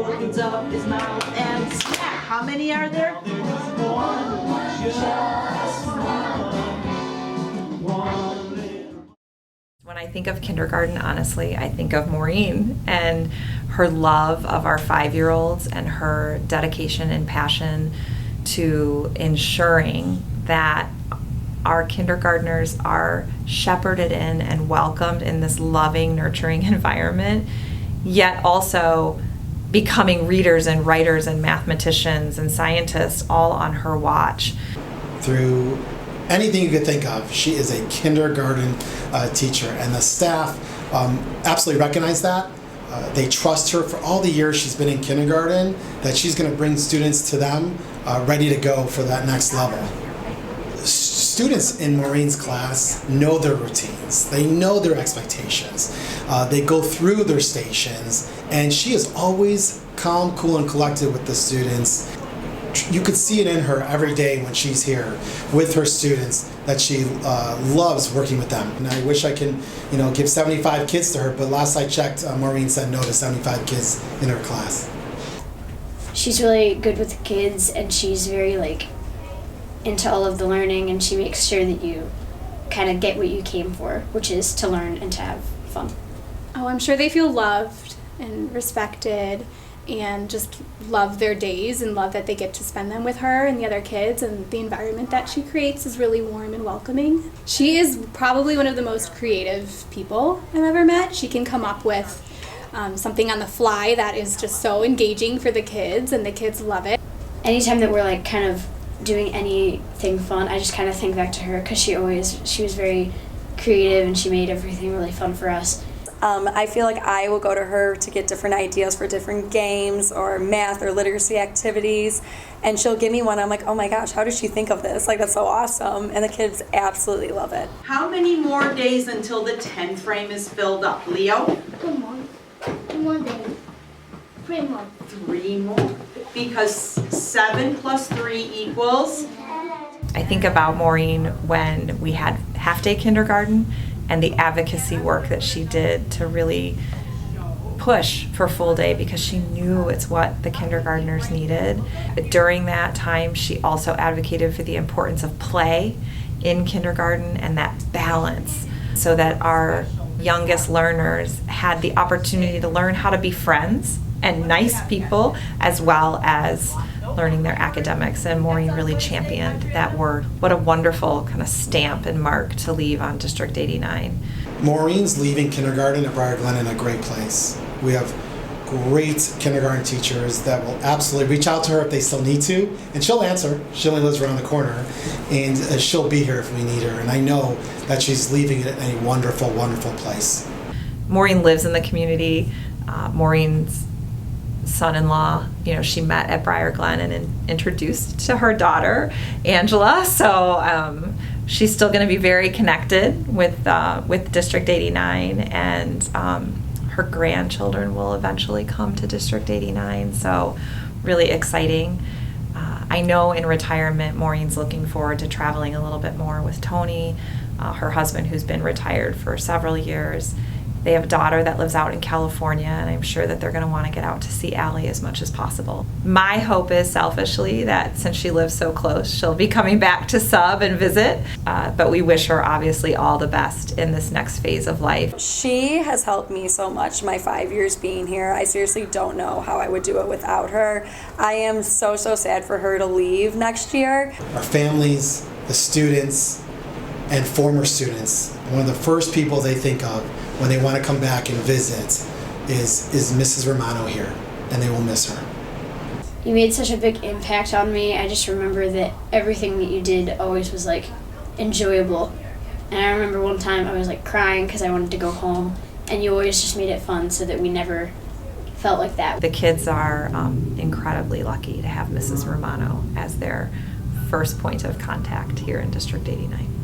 Opens up his mouth and smack. How many are there? When I think of kindergarten, honestly, I think of Maureen and her love of our 5-year-olds and her dedication and passion to ensuring that our kindergartners are shepherded in and welcomed in this loving, nurturing environment, yet also becoming readers and writers and mathematicians and scientists all on her watch. Through anything you could think of, she is a kindergarten teacher, and the staff absolutely recognize that. They trust her for all the years she's been in kindergarten, that she's going to bring students to them ready to go for that next level. Students in Maureen's class know their routines, they know their expectations, they go through their stations, and she is always calm, cool, and collected with the students. You could see it in her every day when she's here with her students, that she loves working with them. And I wish I can, give 75 kids to her, but last I checked, Maureen said no to 75 kids in her class. She's really good with the kids, and she's very into all of the learning, and she makes sure that you kind of get what you came for, which is to learn and to have fun. Oh, I'm sure they feel loved and respected and just love their days and love that they get to spend them with her and the other kids, and the environment that she creates is really warm and welcoming. She is probably one of the most creative people I've ever met. She can come up with something on the fly that is just so engaging for the kids, and the kids love it. Anytime that we're kind of doing anything fun, I just kind of think back to her, because she was very creative and she made everything really fun for us. I feel like I will go to her to get different ideas for different games or math or literacy activities, and she'll give me one. I'm like, oh my gosh, how did she think of this? That's so awesome, and the kids absolutely love it. How many more days until the 10 frame is filled up, Leo? 1 more day. 3 more. 3 more, because 7 plus 3 equals? I think about Maureen when we had half-day kindergarten and the advocacy work that she did to really push for full day, because she knew it's what the kindergartners needed. But during that time, she also advocated for the importance of play in kindergarten and that balance, so that our youngest learners had the opportunity to learn how to be friends and nice people, as well as learning their academics, and Maureen really championed that word. What a wonderful kind of stamp and mark to leave on District 89. Maureen's leaving kindergarten at Briar Glen in a great place. We have great kindergarten teachers that will absolutely reach out to her if they still need to, and she'll answer. She only lives around the corner, and she'll be here if we need her, and I know that she's leaving it in a wonderful, wonderful place. Maureen lives in the community. Maureen's son-in-law, she met at Briar Glen and introduced to her daughter, Angela. So she's still going to be very connected with District 89, and her grandchildren will eventually come to District 89. So really exciting. I know in retirement, Maureen's looking forward to traveling a little bit more with Tony, her husband, who's been retired for several years. They have a daughter that lives out in California, and I'm sure that they're going to want to get out to see Allie as much as possible. My hope is, selfishly, that since she lives so close, she'll be coming back to sub and visit. But we wish her, obviously, all the best in this next phase of life. She has helped me so much my 5 years being here. I seriously don't know how I would do it without her. I am so sad for her to leave next year. Our families, the students, and former students, one of the first people they think of when they want to come back and visit is Mrs. Romano here, and they will miss her. You made such a big impact on me. I just remember that everything that you did always was enjoyable. And I remember one time I was crying because I wanted to go home, and you always just made it fun so that we never felt like that. The kids are incredibly lucky to have Mrs. Romano as their first point of contact here in District 89.